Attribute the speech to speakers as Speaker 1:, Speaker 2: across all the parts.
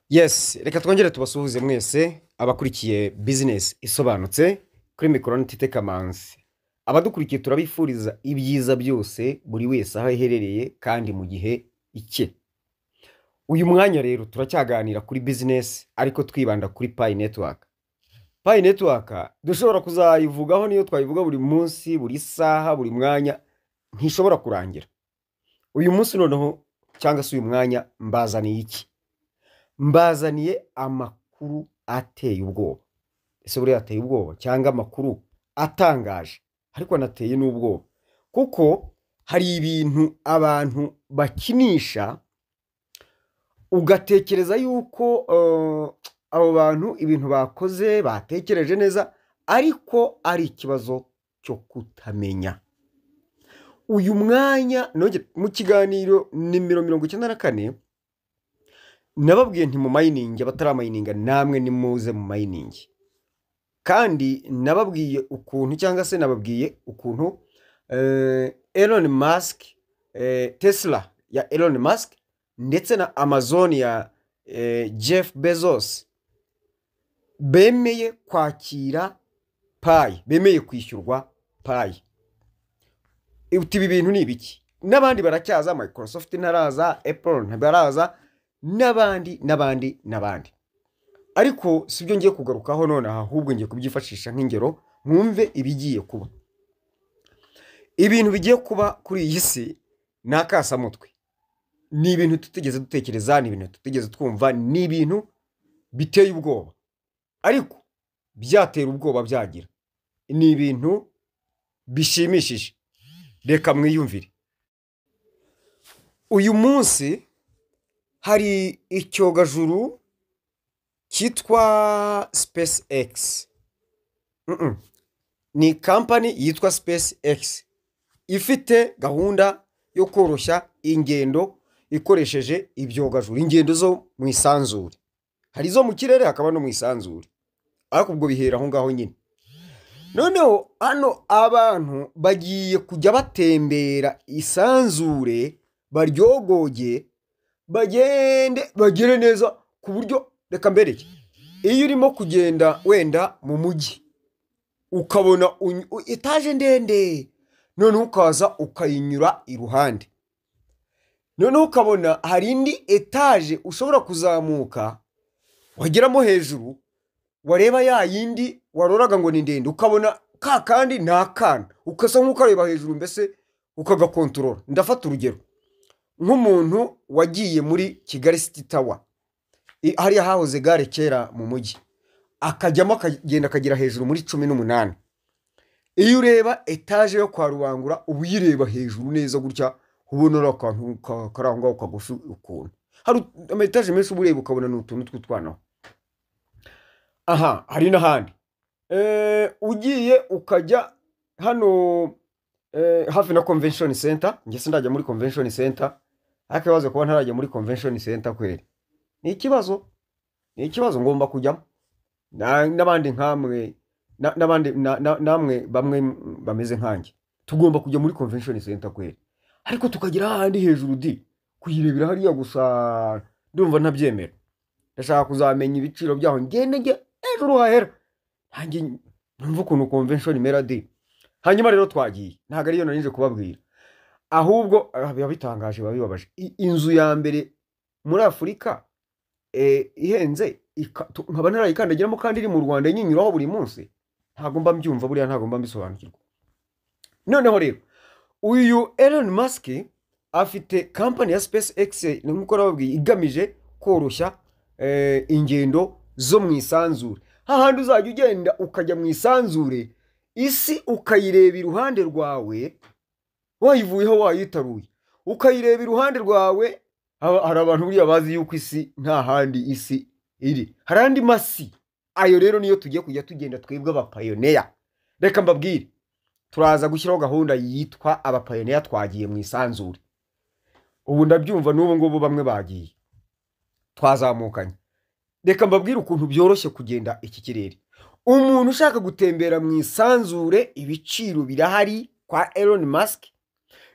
Speaker 1: Yes, reka twongere tubasuhuze mwese abakurikiye business isobanutse kuri mikoro Tite Kamanzi. Abadukurikiye turabifuriza ibyiza byose buri wese aho aherereye kandi mu gihe icye. Uyu mwanya rero turacyaganira kuri business ariko twibanda kuri Pi Network. Pi Network dushobora kuzayivugaho niyo twayivuga buri munsi, buri saha, buri mwanya ntishobora kurangira. Uyu munsi noneho cyangwa se uyu mwanya mbazaniye iki? Mbazaniye amakuru ateye ubwoba. Ese buriya ateye ubwoba cyangwa amakuru atangaje ariko anateye n'ubwoba, kuko hari ibintu abantu bakinisha ugatekereza yuko abo bantu ibintu bakoze batekereje neza ariko ari ikibazo cyo kutamenya. Uyu mwanya mu kiganiro nimero 94 nababwiye nti mu mining abataramayininga namwe nimuze mu mining, kandi nababwiye ukuntu cyangwa se nababwiye ukuntu Elon Musk, Tesla ya Elon Musk ndetse na Amazon ya Jeff Bezos bemeye kwakira Pi, bemeye kwishyurwa Pi. Ibi bintu ni ibiki? N'abandi baracyaza, Microsoft ntaraza, Apple ntibaraza, n'abandi. Ariko sibyo ngiye kugarukaho none, ahubwo ngiye kubyifashisha nk'ingero mwumve ibigiye kuba. Ibintu bigiye kuba kuri iyi si nakasamutwe. Ni ibintu tutigeze dutekereza, ni ibintu tutigeze twumva, ni ibintu biteye ubwoba. Ariko byatera ubwoba byagira. Ni ibintu bishimishije. Reka mwiyumvire. Uyu munsi hari icyogajuru cyitwa SpaceX. Ni company yitwa SpaceX ifite gahunda yo koroshya ingendo ikoresheje ibyogajuru, ingendo zo mu isanzure. Hari zo mu kirere hakaba no mu isanzure, ariko ubwo bihera aho ngaho nyine. Noneho hano abantu bagiye kujya batembera isanzure, baryogoge, bagere neza ku buryo, reka mbereke, iyo urimo kugenda wenda mu mujyi ukabona etaje ndende, noneho ukaza ukayinyura iruhande, noneho ukabona hari indi etaje ushobora kuzamuka wageramo hejuru, wareba ya yindi waroraga ngo ni ndende, ukabona ka kandi nta kana, ukasa nk'ukareba hejuru, mbese ukagakontorora. Ndafata urugero nk'umuntu wagiye muri Kigali City Tower, hariya hahoze gare kera mu mujyi, akajyamo akagenda akagera hejuru muri 18. Iyo ureba etaje yo kwa Rubangura ubu yireba hejuru neza gutya, ubona ari akantu karangwa ukagufi ukuntu. Hari ametaje menshi ubureba ukabona n'utuntu tw'utwanaho. Aha, hari n'ahandi ugiye ukajya hano hafi na Convention Center. Nge se ndajya muri Convention Center, ariko baze kuba ntarajya muri Convention Center kweri. Ni ikibazo ngomba kujyamo. N'abandi nkamwe, n'abandi namwe bamwe bameze nkanjye, tugomba kujya muri Convention Center kweri. Ariko tukagira ahandi hejuru kuyirebera hariya gusa, ndumva ntabyemera. Ndashaka kuzamenya ibiciro byaho, ngende hejuru hahera, hanjye numva ukuntu Convention imera . Hanyuma rero twagiye, ntago ariyo narinje kubabwira, ahubwo biba bitangaje, biba bibabaje. Inzu ya mbere muri Afurika ihenze, nkaba narayikandagiramo kandi iri mu Rwanda nyinyuraho buri munsi, ntago mba mbyumva, buriya ntago mba mbisobanukirwa. Noneho rero uyu Elon Musk afite company ya SpaceX, nkuko nababwiye, igamije koroshya ingendo zo mu isanzure. Hahandi uzajya ugenda ukajya mu isanzure, isi ukayireba iruhande rwawe, wayivuyeho wayitaruye, ukayireba iruhande rwawe. Hari abantu buriya bazi yuko isi nta handi isi iri, hari andi masi. Ayo rero niyo tugiye kujya tugenda twebwe abapayoneya. Reka mbabwire, turaza gushyiraho gahunda yitwa abapayoneya twagiye mu isanzure. Ubu ndabyumva n'ubu ngubu bamwe bagiye, twazamukanye. Reka mbabwire ukuntu byoroshye kugenda iki kirere. Umuntu ushaka gutembera mu isanzure, ibiciro birahari kwa Elon Musk.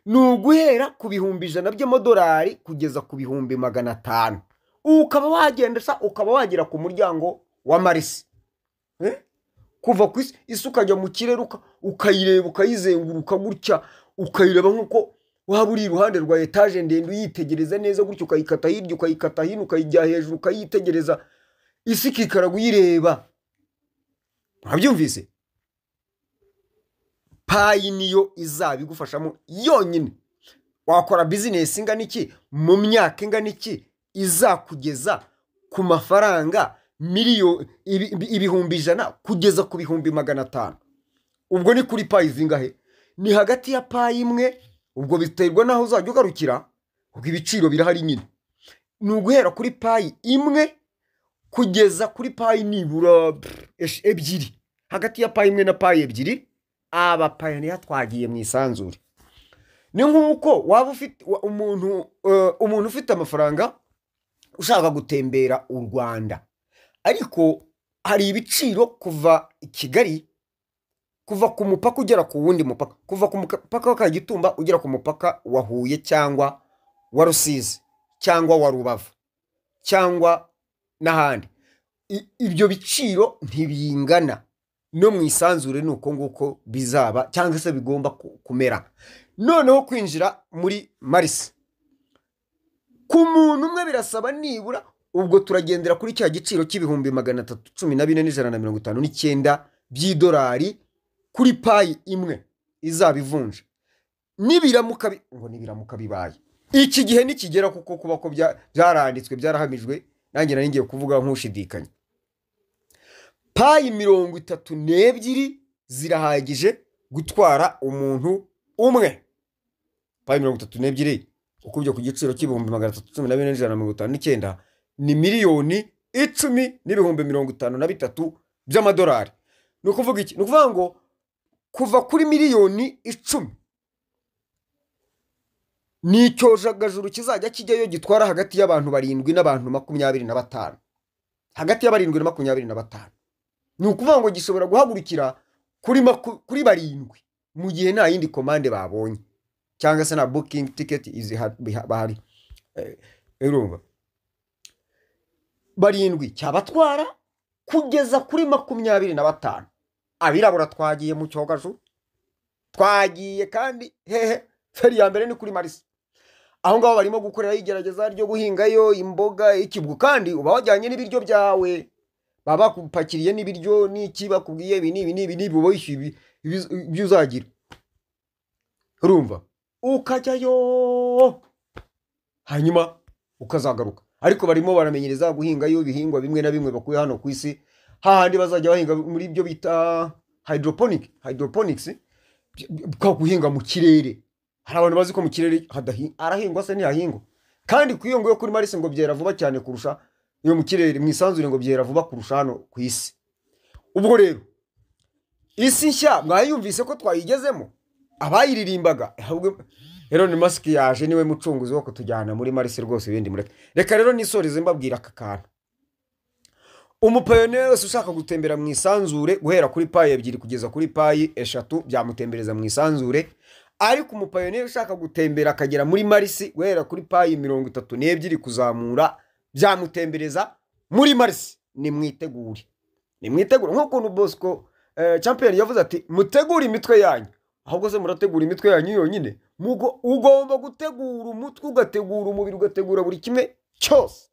Speaker 1: Nuguhera ku bihumbi 100 by'amadolari kugeza ku bihumbi 500 ukaba wagenda sa ukaba wagera ku muryango wa Marisi, kuva ku isi ukajya mu kirere ukayireba ukayizenguruka gutya, ukayireba nk'uko waba uri iruhande rwa etaje ndende uyitegereza neza gutya, ukayikata hirya ukayikata hino ukayijya hejuru ukayitegereza, isi ikikaraga uyireba. Mwabyumvise? Payi niyo izaba igufashamo yonyine. Wakora business ingana iki mu myaka ingana iki izakugeza ku mafaranga ibihumbi 100 kugeza ku bihumbi 500. Ubwo ni kuri payi zingahe? Ni hagati ya payi imwe, ubwo biterwa naho uzajya ugarukira, ubwo ibiciro birahari nyine. Ni uguhera kuri payi imwe kugeza kuri payi nibura ebyiri. Hagati ya payi imwe na payi ebyiri aba payaniya twagiye mu isanzure. Ni nk'uko waba ufite umuntu ufite amafaranga ushaka gutembera u Rwanda, ariko hari ibiciro kuva i Kigali, kuva ku mupaka ugera ku wundi mupaka, kuva ku mupaka wa Kagitumba ugera ku mupaka wa Huye cyangwa wa Rusizi cyangwa wa Rubavu cyangwa n'ahandi. Ibyo biciro ntibingana. No mu isanzure nuko nguko bizaba cyangwa se bigomba kumera. Noneho kwinjira muri Marisi ku muntu umwe birasaba nibura, ubwo turagendera kuri cya giciro cy'ibihumbi 314,159 by'idolari kuri payi imwe izaba ivunja. Nibiramuka bibaye iki gihe nikigera, kuko kuba ko byaranditswe byarahamijwe, nanjye nari ngiye kuvuga nk'ushidikanya. Payi 32 zirahagije gutwara umuntu umwe. Payi 32 ukubye ku giciro cy'ibihumbi 314,159 ni miliyoni 10,53 by'amadolari. Ni ukuvuga iki? Ni ukuvuga ngo kuva kuri miliyoni 10 ni icyojagajuru kizajya kijyayo gitwara hagati y'abantu 7 n'abantu 25. Hagati ya 7 na 25. Ni ukuvuga ngo gishobora guhagurukira kuri 7 mu gihe nta yindi komande babonye, cyangwa se na booking ticket bahari. Urumva 7 cyabatwara kugeza kuri 25. Abirabura twagiye mu cyogaju, twagiye kandi feri ya mbere ni kuri Marisi. Aho ngaho barimo gukorera igerageza ryo guhingayo imboga ikibwu, kandi uba wajyanye n'ibiryo byawe, baba kupakiriye n'ibiryo n'iki, bakubwiye ibi uboyishyuye byuzagira. Urumva ukajyayo hanyuma ukazagaruka. Ariko barimo baramenyereza guhingayo ibihingwa bimwe na bimwe bakuye hano ku isi, hahandi bazajya bahinga muri byo bita hydroponics, guhinga mu kirere. Hari abantu bazi ko mu kirere arahingwa se ntiyahingwa, kandi ku iyo ngo yo kuri Marisi ngo byera vuba cyane kurusha iyo mu kirere, mu isanzure ngo byera vuba kurusha hano ku isi. Ubwo rero isi nshya mwayumvise ko twayigezemo, abayiririmbaga Elon Musk yaje niwe mucunguzi wo kutujyana muri Marisi rwose. Ibindi mureke reka rero nisoreze mbabwira aka kantu. Umupayoneri wese ushaka gutembera mu isanzure guhera kuri payi 2 kugeza kuri payi 3 byamutembereza mu isanzure, ariko umupayoneri ushaka gutembera akagera muri Marisi guhera kuri payi 32 kuzamura byamutembereza muri Marisi. Nimwitegure nk'uko Bosco Champion yavuze ati mutegure imitwe yanyu. Ahubwo se murategura imitwe yanyu yonyine? Ugomba gutegura umutwe, ugategura umubiri, ugategura buri kimwe cyose.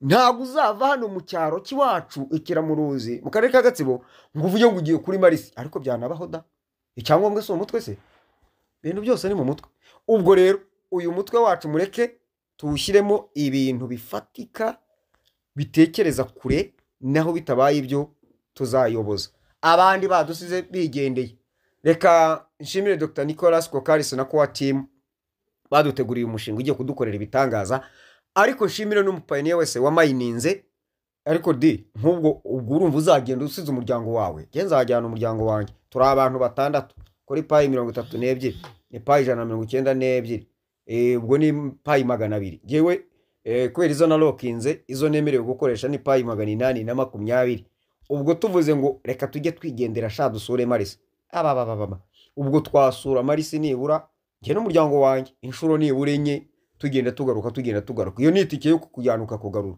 Speaker 1: Ntabwo uzava hano mu cyaro kiwacu Ikiramuruzi mu karere ka Gatsibo ngo uvuge ngo ugiye kuri Marisi, ariko byanabaho da. Icyangombwa se umutwe se, ibintu byose ni mu mutwe. Ubwo rero uyu mutwe wacu mureke tuwushyiremo ibintu bifatika, bitekereza kure, naho bitabaye ibyo tuzayoboza. Abandi badusize bigendeye. Reka nshimire Dr. Nicholas Kokaris na Core Team baduteguriye umushinga ugiye kudukorera ibitangaza, ariko nshimire n'umupayiniya wese wamayininze. Ariko nk'ubwo urumva uzagenda usize umuryango wawe, genza hajyana umuryango wanjye. Turi abantu 6 kuri payi 32 ni payi 192, ubwo ni payi 200. Jewe kubera izo nalokinze, izo nemerewe gukoresha ni payi 820. Ubwo tuvuze ngo reka tujye twigendera sha dusure Marisi, ubwo twasura Marisi nibura njye n'umuryango wanjye inshuro nibura 4, tugenda tugaruka iyo ni itike yo kukujyana ukakugarura.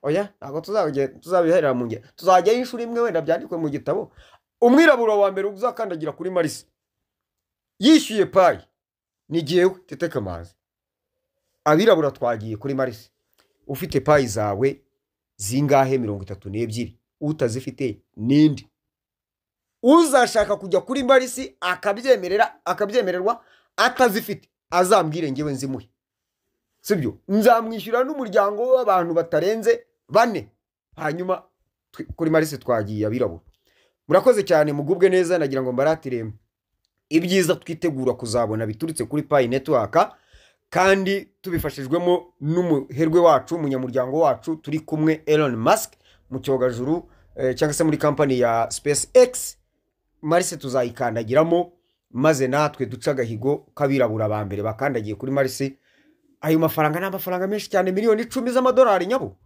Speaker 1: Oya ntabwo tuzabiherera mu ngero, tuzajyayo inshuro imwe wenda byandikwe mu gitabo. Umwirabura wa mbere uzakandagira kuri Marisi yishyuye payi ni jyewe Tete Kamanzi. Abirabura twagiye kuri Marisi, ufite payi zawe zingahe? 32. Utazifite nindi uzashaka kujya kuri Marisi akabyemererwa atazifite azambwire ngewe nzimuhe, sibyo? Nzamwishyura n'umuryango w'abantu batarenze 4. Hanyuma kuri Marisi twagiye abirabura. Murakoze cyane, mugubwe neza. Nagira ngo mbaratire ibyiza twitegura kuzabona biturutse kuri Pi Network, kandi tubifashijwemo n'umuherwe wacu, umunyamuryango wacu turi kumwe, Elon Musk mu cyogajuru cyangwa se muri company ya SpaceX. Marisi tuzayikandagiramo maze natwe duca agahigo kabirabura ba mbere bakandagiye kuri Marisi. Ayo mafaranga n'amafaranga menshi cyane, miliyoni 10 z'amadolari nyabo,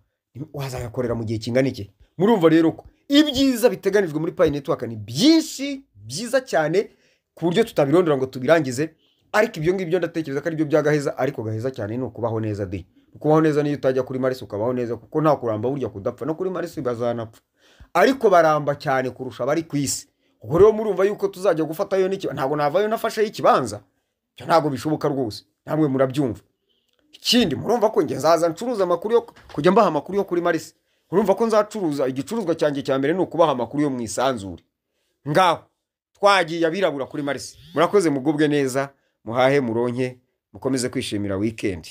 Speaker 1: wazayakorera mu gihe kingana iki? Murumva rero ko ibyiza biteganijwe muri Pi Network ni byinshi byiza cyane ku buryo tutabirondora ngo tubirangize. Ariko ibyo ngibyo ndatekereza ko ari byo byagaheza, ariko gaheza cyane ni ukubaho neza de. Kubaho neza niyo utajya kuri Marisi ukabaho neza, kuko nta kuramba burya kudapfa, no kuri Marisi bazanapfa, ariko baramba cyane kurusha bari ku isi. Ubwo rero murumva yuko tuzajya gufatayo n'iki, ntabwo navayo nafashe ikibanza, cyo ntabwo bishoboka rwose, namwe murabyumva. Ikindi murumva ko nge nzaza ncuruza amakuru yo kujya mbaha amakuru yo kuri Marisi. Murumva ko nzacuruza igicuruzwa cyanjye cya mbere ni ukubaha amakuru yo mu isanzure. Ngaho twagiye abirabura kuri Marisi. Murakoze, mugubwe neza, muhahe muronke, mukomeze kwishimira weekend.